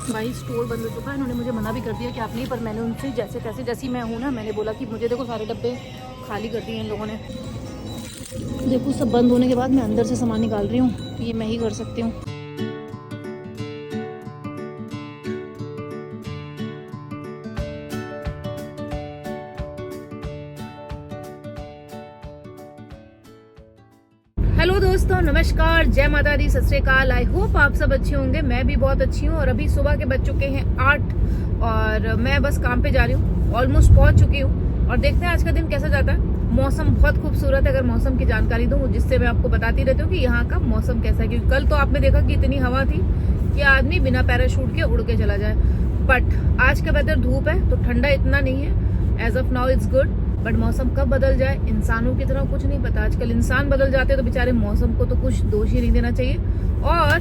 भाई स्टोर बंद हो चुका है, इन्होंने मुझे मना भी कर दिया कि आप नहीं, पर मैंने उनसे जैसे तैसे जैसी मैं हूँ ना, मैंने बोला कि मुझे देखो सारे डब्बे खाली कर दिए इन लोगों ने। देखो सब बंद होने के बाद मैं अंदर से सामान निकाल रही हूँ, ये मैं ही कर सकती हूँ। हेलो दोस्तों, नमस्कार, जय माता दी, सत श्री अकाल। आई होप आप सब अच्छे होंगे। मैं भी बहुत अच्छी हूँ। और अभी सुबह के बज चुके हैं 8 और मैं बस काम पे जा रही हूँ, ऑलमोस्ट पहुंच चुकी हूँ। और देखते हैं आज का दिन कैसा जाता है। मौसम बहुत खूबसूरत है। अगर मौसम की जानकारी दूँ, जिससे मैं आपको बताती रहती हूँ कि यहाँ का मौसम कैसा है, क्योंकि कल तो आपने देखा कि इतनी हवा थी कि आदमी बिना पैराशूट के उड़ के चला जाए। बट आज का वेदर धूप है तो ठंडा इतना नहीं है। As of now it's good. But मौसम कब बदल जाए इंसानों की तरह कुछ नहीं पता। आजकल इंसान बदल जाते हैं तो बेचारे मौसम को तो कुछ दोष ही नहीं देना चाहिए। और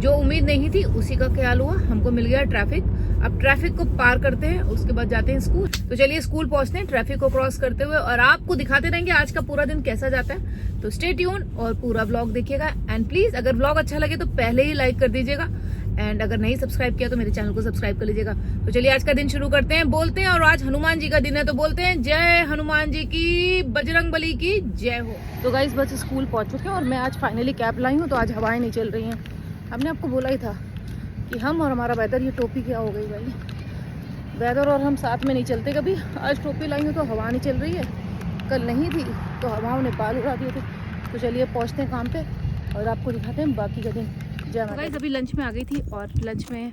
जो उम्मीद नहीं थी उसी का ख्याल हुआ, हमको मिल गया ट्रैफिक। अब ट्रैफिक को पार करते हैं, उसके बाद जाते हैं स्कूल। तो चलिए स्कूल पहुंचते हैं ट्रैफिक को क्रॉस करते हुए, और आपको दिखाते रहेंगे आज का पूरा दिन कैसा जाता है। तो स्टे ट्यून और पूरा व्लॉग देखिएगा। एंड प्लीज अगर व्लॉग अच्छा लगे तो पहले ही लाइक कर दीजिएगा, एंड अगर नहीं सब्सक्राइब किया तो मेरे चैनल को सब्सक्राइब कर लीजिएगा। तो चलिए आज का दिन शुरू करते हैं, बोलते हैं। और आज हनुमान जी का दिन है तो बोलते हैं जय हनुमान जी की, बजरंग बली की जय हो। तो गाइस बस स्कूल पहुंच चुके हैं और मैं आज फाइनली कैब लाई हूँ, तो आज हवाएं नहीं चल रही हैं। हमने आपको बोला ही था कि हम और हमारा वेदर, ये टोपी क्या हो गई भाई, वेदर और हम साथ में नहीं चलते कभी। आज टोपी लाई हूँ तो हवा नहीं चल रही है, कल नहीं थी तो हवाओं ने बाल उड़ा दिए थे। तो चलिए पहुँचते हैं काम पे और आपको दिखाते हैं बाकी का दिन। तो गाइस अभी लंच में आ गई थी, और लंच में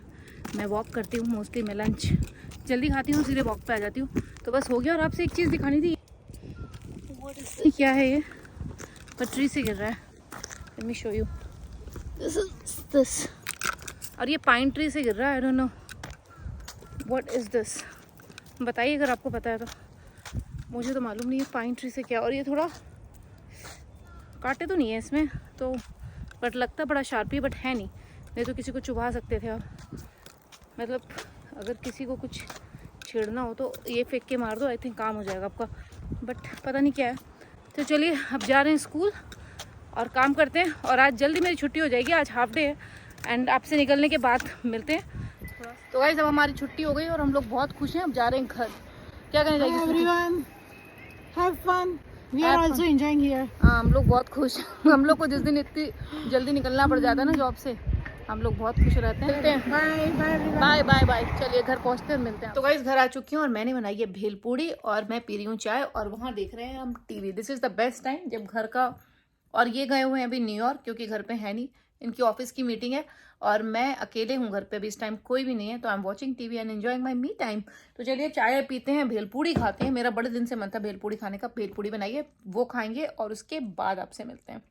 मैं वॉक करती हूँ मोस्टली। मैं लंच जल्दी खाती हूँ, सीधे वॉक पे आ जाती हूँ, तो बस हो गया। और आपसे एक चीज़ दिखानी थी। क्या है ये, पटरी से गिर रहा है। Let me show you this. और ये पाइन ट्री से गिर रहा है। I don't know what is this, बताइए अगर आपको पता है तो। मुझे तो मालूम नहीं है पाइन ट्री से क्या। और ये थोड़ा काटे तो नहीं है इसमें तो, बट लगता बड़ा शार्प ही, बट है नहीं तो किसी को चुभा सकते थे आप। मतलब अगर किसी को कुछ छेड़ना हो तो ये फेंक के मार दो, आई थिंक काम हो जाएगा आपका। बट पता नहीं क्या है। तो चलिए अब जा रहे हैं स्कूल और काम करते हैं। और आज जल्दी मेरी छुट्टी हो जाएगी, आज हाफ डे है। एंड आपसे निकलने के बाद मिलते हैं। तो गाइस अब हमारी छुट्टी हो गई और हम लोग बहुत खुश हैं। अब जा रहे हैं घर। क्या करने जाएंगे everyone, have fun, we are also enjoying here. हाँ हम लोग बहुत खुश हैं। हम लोग को जिस दिन इतनी जल्दी निकलना पड़ जाता है ना जॉब से, हम लोग बहुत खुश रहते हैं। मिलते हैं, बाय बाय बाय बाय। चलिए घर पहुंचते हैं, मिलते हैं। तो गाइस घर आ चुकी हूँ और मैंने बनाई है भेलपूड़ी और मैं पी रही हूँ चाय, और वहाँ देख रहे हैं हम TV. This is the best time जब घर का। और ये गए हुए हैं अभी न्यूयॉर्क, क्योंकि घर पे है नहीं, इनकी ऑफिस की मीटिंग है और मैं अकेले हूँ घर पे अभी। इस टाइम कोई भी नहीं है, तो I am watching TV and enjoying my me time. तो चलिए चाय पीते हैं, भेलपूड़ी खाते हैं। मेरा बड़े दिन से मन था भेलपूड़ी खाने का। भेलपूड़ी बनाइए, वो खाएंगे और उसके बाद आपसे मिलते हैं।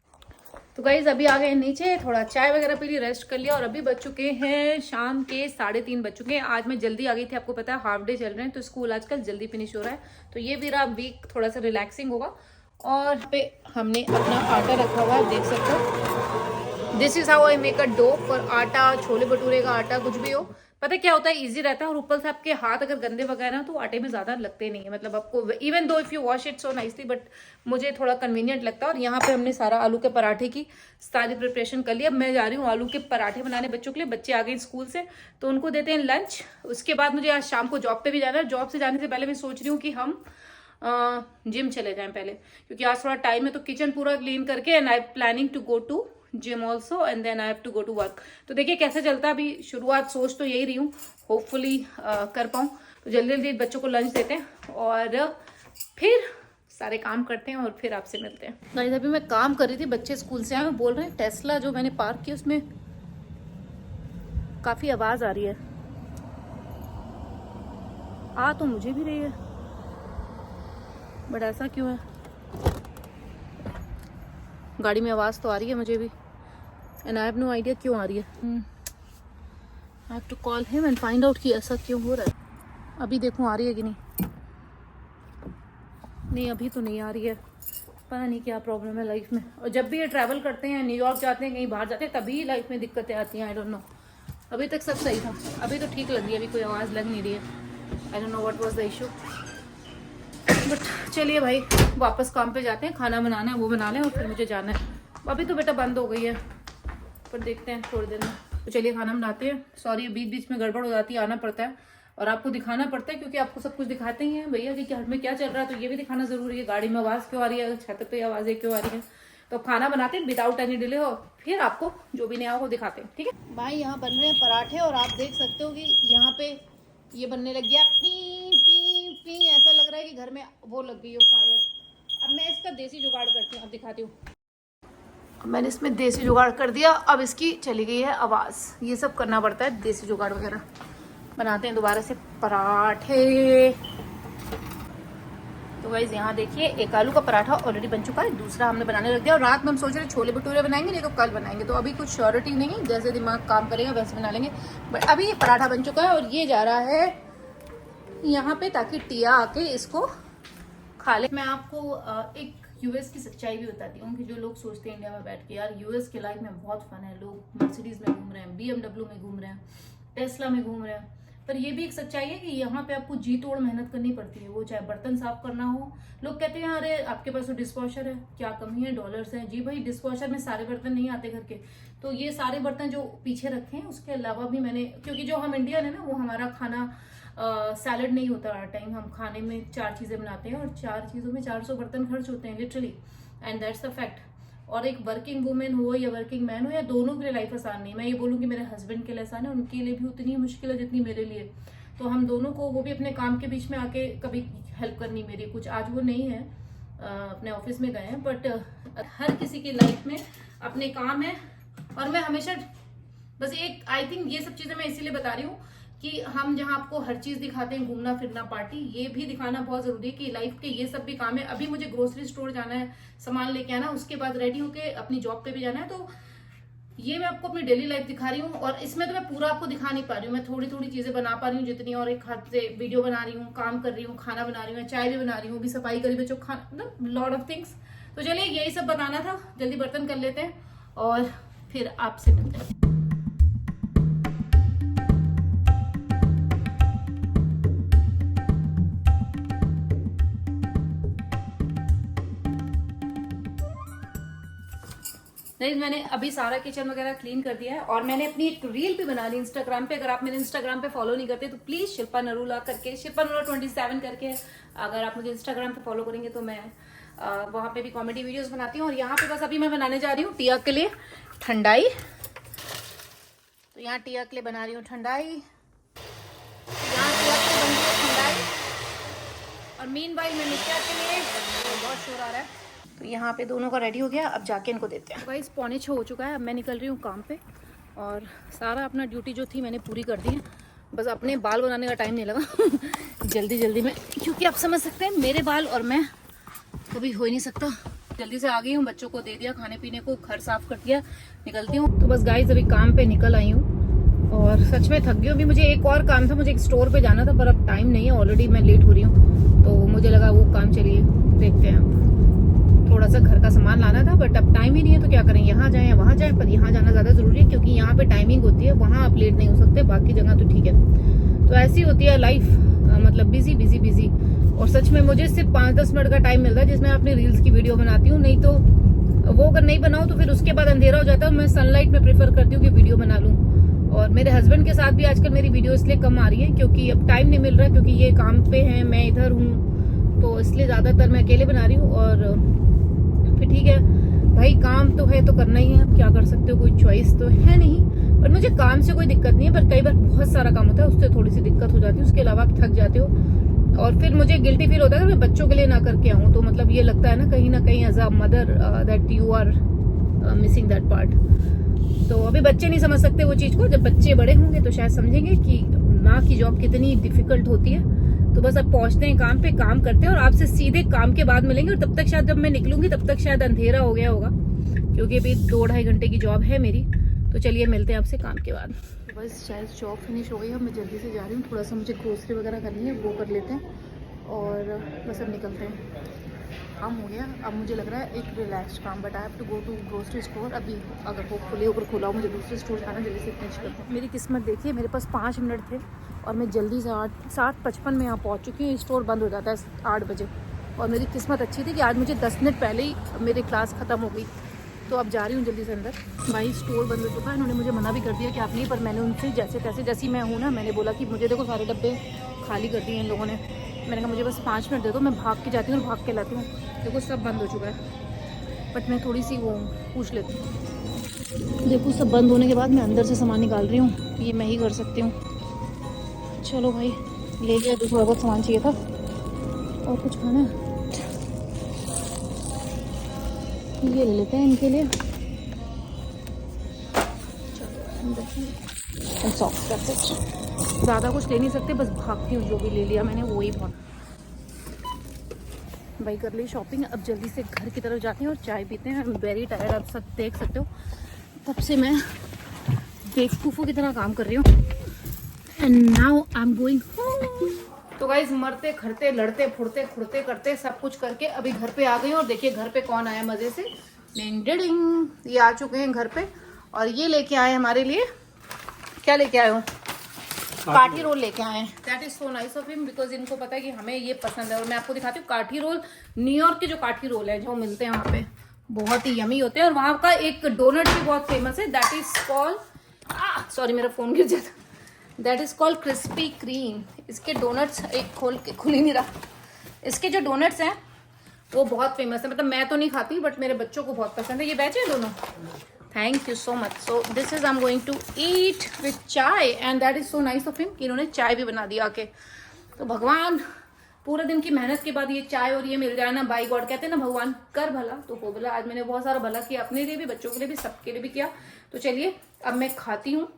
तो गाइज अभी आ गए नीचे, थोड़ा चाय वगैरह पी ली, रेस्ट कर लिया। और अभी बज चुके हैं शाम के 3:30 बज चुके हैं। आज मैं जल्दी आ गई थी, आपको पता है हाफ डे चल रहे हैं तो स्कूल आजकल जल्दी फिनिश हो रहा है। तो ये मेरा वीक थोड़ा सा रिलैक्सिंग होगा। और पे हमने अपना आटा रखा हुआ है, देख सकते हो। This is how I make a dough for atta, chole bhature का आटा, कुछ भी हो। पता है क्या होता है, इजी रहता है। और ऊपर से आपके हाथ अगर गंदे वगैरह ना तो आटे में ज्यादा लगते नहीं है। मतलब आपको even though if you wash it so nicely, but मुझे थोड़ा कन्वीनियंट लगता है। और यहाँ पे हमने सारा आलू के पराठे की सारी प्रिपरेशन कर लिया। अब मैं जा रही हूँ आलू के पराठे बनाने बच्चों के लिए। बच्चे आ गए स्कूल से तो उनको देते हैं लंच। उसके बाद मुझे आज शाम को जॉब पे भी जाना है। जॉब से जाने से पहले मैं सोच रही हूँ कि हम जिम चले जाएं पहले, क्योंकि आज थोड़ा टाइम है। तो किचन पूरा क्लीन करके, and I planning to go to gym also, and then I have to go to work. तो देखिए कैसे चलता है अभी। शुरुआत सोच तो यही रही हूँ, होपफुली कर पाऊँ। तो जल्दी जल्दी बच्चों को लंच देते हैं और फिर सारे काम करते हैं और फिर आपसे मिलते हैं। गाइस अभी मैं काम कर रही थी, बच्चे स्कूल से आए, बोल रहे हैं टेस्ला जो मैंने पार्क की उसमें काफी आवाज आ रही है। आ तो मुझे भी रही है, बट ऐसा क्यों है। गाड़ी में आवाज़ तो आ रही है मुझे भी, and I have no idea क्यों आ रही है। I have to call him and find out कि ऐसा क्यों हो रहा है। अभी देखूं आ रही है कि नहीं। नहीं अभी तो नहीं आ रही है, पता नहीं क्या प्रॉब्लम है लाइफ में। और जब भी ये ट्रैवल करते हैं, न्यूयॉर्क जाते हैं, कहीं बाहर जाते हैं, तभी लाइफ में दिक्कतें आती हैं। I don't know. अभी तक सब सही था, अभी तो ठीक लग रही है, अभी कोई आवाज़ लग नहीं रही है। I don't know what was the issue. But चलिए भाई वापस काम पे जाते हैं। खाना बनाना है वो बना लें और फिर मुझे जाना है। अभी तो बेटा बंद हो गई है, पर देखते हैं थोड़ी देर में। तो चलिए खाना बनाते हैं। सॉरी बीच बीच में गड़बड़ हो जाती है, आना पड़ता है और आपको दिखाना पड़ता है, क्योंकि आपको सब कुछ दिखाते ही हैं भैया कि घर में क्या चल रहा है, तो ये भी दिखाना जरूरी है। गाड़ी में आवाज़ क्यों आ रही है, छत पे आवाज़ें क्यों आ रही है। तो खाना बनाते हैं विदाउट एनी डिले हो, फिर आपको जो भी नया हो वो दिखाते हैं, ठीक है भाई। यहाँ बन रहे हैं पराठे और आप देख सकते हो कि यहाँ पे ये बनने लग गया पी पी पी, ऐसा लग रहा है कि घर में वो लग गई हो फायर। अब मैं इसका देसी जुगाड़ करती हूँ, अब दिखाती हूँ। मैंने इसमें देसी जुगाड़ कर दिया, अब इसकी चली गई है आवाज़। ये सब करना पड़ता है, देसी जुगाड़ वगैरह। बनाते हैं दोबारा से पराठे। तो गाइस यहाँ देखिए, एक आलू का पराठा ऑलरेडी बन चुका है, दूसरा हमने बनाने लग दिया। और रात में हम सोच रहे छोले भटूरे बनाएंगे, नहीं तो कल बनाएंगे। तो अभी कुछ श्योरिटी नहीं है, जैसे दिमाग काम करेगा वैसे बना लेंगे। बट अभी ये पराठा बन चुका है और ये जा रहा है यहाँ पे, ताकि टिया आके इसको खा ले। मैं आपको एक यूएस की सच्चाई भी बताती हूँ कि जो लोग सोचते हैं इंडिया में बैठ के यार यूएस के लाइफ में बहुत फन है, लोग मर्सिडीज में घूम रहे हैं, BMW में घूम रहे हैं, टेस्ला में घूम रहे हैं, पर ये भी एक सच्चाई है कि यहाँ पे आपको जी तोड़ मेहनत करनी पड़ती है। वो चाहे बर्तन साफ करना हो, लोग कहते हैं अरे आपके पास तो डिशवॉशर है, क्या कमी है, डॉलर्स हैं। जी भाई, डिशवॉशर में सारे बर्तन नहीं आते घर के, तो ये सारे बर्तन जो पीछे रखे हैं उसके अलावा भी मैंने, क्योंकि जो हम इंडियन है ना, वो हमारा खाना सैलड नहीं होता हर टाइम। हम खाने में 4 चीजें बनाते हैं और 4 चीजों में 400 बर्तन खर्च होते हैं literally, and that's the fact. और एक वर्किंग वुमेन हो या वर्किंग मैन हो, या दोनों के लिए लाइफ आसान नहीं। मैं ये बोलूँ कि मेरे हस्बैंड के लिए आसान है, उनके लिए भी उतनी मुश्किल है जितनी मेरे लिए। तो हम दोनों को, वो भी अपने काम के बीच में आके कभी हेल्प करनी मेरी, कुछ आज वो नहीं है, अपने ऑफिस में गए हैं, बट हर किसी की लाइफ में अपने काम है। और मैं हमेशा बस एक, आई थिंक ये सब चीजें मैं इसीलिए बता रही हूँ कि हम जहाँ आपको हर चीज दिखाते हैं, घूमना फिरना, पार्टी, ये भी दिखाना बहुत जरूरी है कि लाइफ के ये सब भी काम है। अभी मुझे ग्रोसरी स्टोर जाना है, सामान लेके आना, उसके बाद रेडी होके अपनी जॉब पे भी जाना है। तो ये मैं आपको अपनी डेली लाइफ दिखा रही हूँ, और इसमें तो मैं पूरा आपको दिखा नहीं पा रही हूँ, मैं थोड़ी थोड़ी चीजें बना पा रही हूँ जितनी, और एक हाथ से वीडियो बना रही हूँ, काम कर रही हूँ, खाना बना रही हूँ, चाय भी बना रही हूँ, भी सफाई करी बच्चों, खाना, मतलब लॉट ऑफ थिंग्स। तो चलिए यही सब बताना था, जल्दी बर्तन कर लेते हैं और फिर आपसे मिलते हैं। नहीं, मैंने अभी सारा किचन वगैरह क्लीन कर दिया है, और मैंने अपनी एक रील भी बना ली इंस्टाग्राम पे। अगर आप मेरे इंस्टाग्राम पे फॉलो नहीं करते तो प्लीज शिल्पा नरूला करके, शिल्पा नरूला 27 करके, अगर आप मुझे इंस्टाग्राम पे फॉलो करेंगे तो मैं वहाँ पे भी कॉमेडी वीडियोस बनाती हूँ। और यहाँ पे बस अभी मैं बनाने जा रही हूँ टिया के लिए ठंडाई। तो यहाँ टिया के लिए बना रही हूँ ठंडाई, यहाँ टिया के लिए बन रही है ठंडाई, और मीनवाइल मैं नित्या के लिए, बहुत शोर आ रहा है। तो यहाँ पे दोनों का रेडी हो गया, अब जाके इनको देते हैं। गाइस 6:45 हो चुका है, अब मैं निकल रही हूँ काम पे, और सारा अपना ड्यूटी जो थी मैंने पूरी कर दी है। बस अपने बाल बनाने का टाइम नहीं लगा जल्दी जल्दी में, क्योंकि आप समझ सकते हैं मेरे बाल और मैं कभी हो ही नहीं सकता। जल्दी से आ गई हूँ, बच्चों को दे दिया खाने पीने को, घर साफ कर दिया, निकलती हूँ। तो बस गाइस अभी काम पे निकल आई हूँ और सच में थक गई हूँ। अभी मुझे एक और काम था, मुझे एक स्टोर पे जाना था, पर अब टाइम नहीं है, ऑलरेडी मैं लेट हो रही हूँ। तो मुझे लगा वो काम, चलिए देखते हैं। थोड़ा सा घर का सामान लाना था, बट अब टाइम ही नहीं है, तो क्या करें, यहाँ जाएं या वहाँ जाएं। पर यहाँ जाना ज़्यादा ज़रूरी है, क्योंकि यहाँ पे टाइमिंग होती है, वहाँ आप लेट नहीं हो सकते, बाकी जगह तो ठीक है। तो ऐसी होती है लाइफ, मतलब बिजी बिजी बिजी। और सच में मुझे सिर्फ 5-10 मिनट का टाइम मिलता है जिसमें अपनी रील्स की वीडियो बनाती हूँ, नहीं तो वो अगर नहीं बनाऊँ तो फिर उसके बाद अंधेरा हो जाता है। मैं सनलाइट में प्रेफर करती हूँ कि वीडियो बना लूँ। और मेरे हस्बैंड के साथ भी आजकल मेरी वीडियो इसलिए कम आ रही है क्योंकि अब टाइम नहीं मिल रहा, क्योंकि ये काम पे है, मैं इधर हूँ, तो इसलिए ज़्यादातर मैं अकेले बना रही हूँ। और फिर ठीक है भाई, काम तो है तो करना ही है, अब क्या कर सकते हो, कोई चॉइस तो है नहीं। पर मुझे काम से कोई दिक्कत नहीं है, पर कई बार बहुत सारा काम होता है, उससे थोड़ी सी दिक्कत हो जाती है। उसके अलावा आप थक जाते हो, और फिर मुझे गिल्टी फील होता है कि मैं बच्चों के लिए ना करके आऊँ। तो मतलब ये लगता है ना कहीं ना कहीं as a mother that you are missing that part. तो अभी बच्चे नहीं समझ सकते वो चीज़ को, जब बच्चे बड़े होंगे तो शायद समझेंगे कि माँ की जॉब कितनी डिफिकल्ट होती है। तो बस अब पहुंचते हैं काम पे, काम करते हैं, और आपसे सीधे काम के बाद मिलेंगे। और तब तक शायद जब मैं निकलूंगी तब तक शायद अंधेरा हो गया होगा, क्योंकि अभी 2-2.5 घंटे की जॉब है मेरी। तो चलिए मिलते हैं आपसे काम के बाद। बस शायद जॉब फिनिश हो गई है, मैं जल्दी से जा रही हूँ, थोड़ा सा मुझे ग्रोसरी वगैरह करनी है, वो कर लेते हैं और बस अब निकलते हैं। काम हो गया, अब मुझे लग रहा है एक रिलैक्स काम, but I have to go to grocery store. अभी अगर होपफुली ऊपर खुला हो, मुझे दूसरे स्टोर जाना, जल्दी से फिनिश करते हैं। मेरी किस्मत देखिए, मेरे पास 5 मिनट थे और मैं जल्दी से 7:55 में यहाँ पहुँच चुकी हूँ। स्टोर बंद हो जाता है 8 बजे, और मेरी किस्मत अच्छी थी कि आज मुझे 10 मिनट पहले ही मेरी क्लास ख़त्म हो गई। तो अब जा रही हूँ जल्दी से अंदर। भाई स्टोर बंद हो चुका है, इन्होंने मुझे मना भी कर दिया कि आप नहीं, पर मैंने उनसे जैसे तैसे जैसी मैं हूँ ना, मैंने बोला कि मुझे देखो सारे डब्बे खाली कर दिए इन लोगों ने। मैंने कहा मुझे बस 5 मिनट दे दो, मैं भाग के जाती हूँ और भाग के लाती हूँ। देखो सब बंद हो चुका है, बट मैं थोड़ी सी वो पूछ लेती हूँ। देखो सब बंद होने के बाद मैं अंदर से सामान निकाल रही हूँ, ये मैं ही कर सकती हूँ। चलो भाई ले लिया, जो थोड़ा बहुत सामान चाहिए था। और कुछ खाना है ये ले लेते हैं इनके लिए। ज़्यादा कुछ ले नहीं सकते, बस भागती हूँ, जो भी ले लिया मैंने वही बहुत। भाई कर ली शॉपिंग, अब जल्दी से घर की तरफ जाते हैं और चाय पीते हैं। आई एम वेरी टायर्ड, आप सब देख सकते हो तब से मैं बेवकूफ़ों की तरह काम कर रही हूँ। And now I am going. तो गाइज मरते खड़ते लड़ते फुड़ते खुड़ते करते सब कुछ करके अभी घर पे आ गई हूँ। और देखिए घर पे कौन आया मज़े से, ये आ चुके हैं घर पे। और ये लेके आए हमारे लिए, क्या लेके आए हो? काठी रोल लेके आए हैं। That is so nice of him, because इनको पता है कि हमें ये पसंद है। और मैं आपको दिखाती हूँ काठी रोल, न्यूयॉर्क के जो काठी रोल है जो मिलते हैं वहाँ पे, बहुत ही यमी होते हैं। और वहाँ का एक डोनट भी बहुत फेमस है, दैट इज कॉल्ड, सॉरी मेरा फोन गिर जाता, that is called crispy cream. इसके डोनट्स एक खुल ही नहीं रहा। इसके जो डोनट्स हैं वो बहुत फेमस है, मतलब मैं तो नहीं खाती बट मेरे बच्चों को बहुत पसंद है। ये बैच है दोनों। Thank you so much. So this is I am going to eat with chai and that is so nice of him कि इन्होंने चाय भी बना दिया आके। तो भगवान पूरे दिन की मेहनत के बाद ये चाय और ये मिल जाए ना, बाई गॉड कहते हैं ना भगवान कर भला तो हो भला। आज मैंने बहुत सारा भला किया, अपने लिए भी, बच्चों के लिए भी, सबके लिए भी किया। तो चलिए अब मैं खाती हूँ।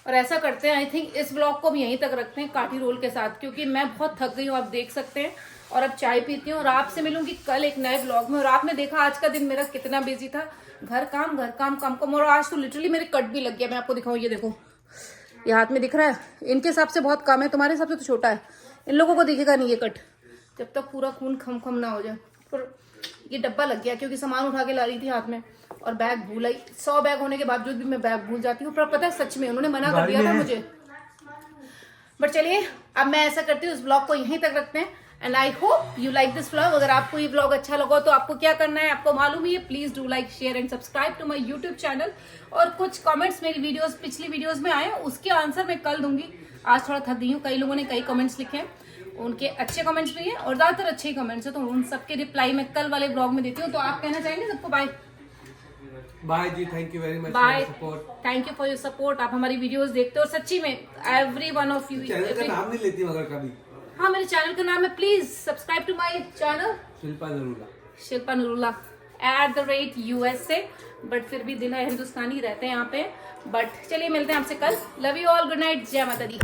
और ऐसा करते हैं, आई थिंक इस ब्लॉग को भी यहीं तक रखते हैं काठी रोल के साथ, क्योंकि मैं बहुत थक गई हूँ, आप देख सकते हैं। और अब चाय पीती हूँ और आपसे मिलूंगी कल एक नए ब्लॉग में। और आपने देखा आज का दिन मेरा कितना बिजी था, घर काम काम काम। और आज तो लिटरली मेरे कट भी लग गया। मैं आपको दिखाऊँ, ये देखो, ये हाथ में दिख रहा है, इनके हिसाब से बहुत कम है, तुम्हारे हिसाब से तो छोटा है। इन लोगों को दिखेगा नहीं ये कट, जब तक पूरा खून खम ना हो जाए। पर ये डब्बा लग गया क्योंकि सामान उठा के ला रही थी हाथ में और बैग भूल आई। 100 बैग होने के बावजूद भी मैं बैग भूल जाती हूँ। पर पता है सच में उन्होंने मना कर दिया था मुझे। बट चलिए अब मैं ऐसा करती हूँ, इस ब्लॉग को यहीं तक रखते हैं। And I hope you like this vlog. अगर आपको ये व्लॉग अच्छा लगा तो आपको क्या करना है, आपको मालूम ही है। Please do like share and subscribe to my YouTube channel. और कुछ कमेंट्स मेरी वीडियोस पिछली वीडियोस में आए, उसके आंसर मैं कल दूंगी। आज थोड़ा थक गई हूँ, कई लोगों ने कई कमेंट्स लिखे हैं, उनके अच्छे कमेंट्स भी हैं और ज्यादातर अच्छे ही कमेंट्स है, तो उन सबके रिप्लाई मैं कल वाले ब्लॉग में देती हूँ। तो आप कहना चाहेंगे सबको बाय? बाय जी, thank you very much bye, for support. Thank you for your support. आप हमारी वीडियोस देखते हो और सच्ची में every one of you. Channel का नाम नहीं लेती मगर कभी। हाँ मेरे चैनल का नाम है, please subscribe to my channel Shilpa Narula @USA। But फिर भी दिल है हिंदुस्तानी, रहते हैं यहाँ पे। बट चलिए मिलते हैं आपसे कल। Love you all, good night, जय माता दी।